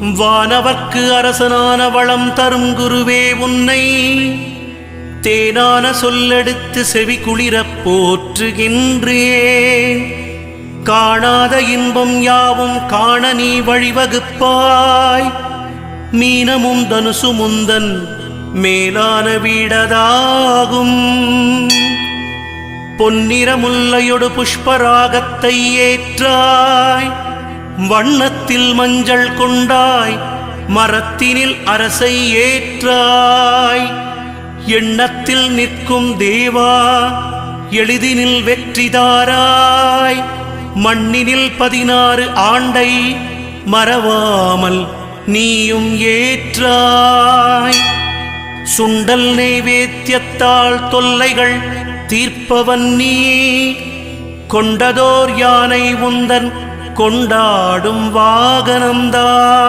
வானவர்க்கு அரசனான வளம் தரும் குருவே உன்னை தேனான சொல்லெடுத்து செவி குளிரப் போற்றுகின்றேன். காணாத இன்பம் யாவும் காண நீ வழிவகுப்பாய். மீனமும் தனுசுமுந்தன் மேலான வீடதாகும். பொன்னிறமுல்லையொடு புஷ்பராகத்தை ஏற்றாய். வண்ணத்தில் மஞ்சள் கொண்டாய். மரத்தினில் அரசை ஏற்றாய். எண்ணத்தில் நிற்கும் தேவா எளிதினில் வெற்றிதாராய். மண்ணினில் 16 ஆண்டை மறவாமல் நீயும் ஏற்றாய். சுண்டல் நைவேத்தியத்தால் தொல்லைகள் தீர்ப்பவன் நீ. கொண்டதோர் யானை உந்தன் கொண்டாடும் வாகனம்தான்.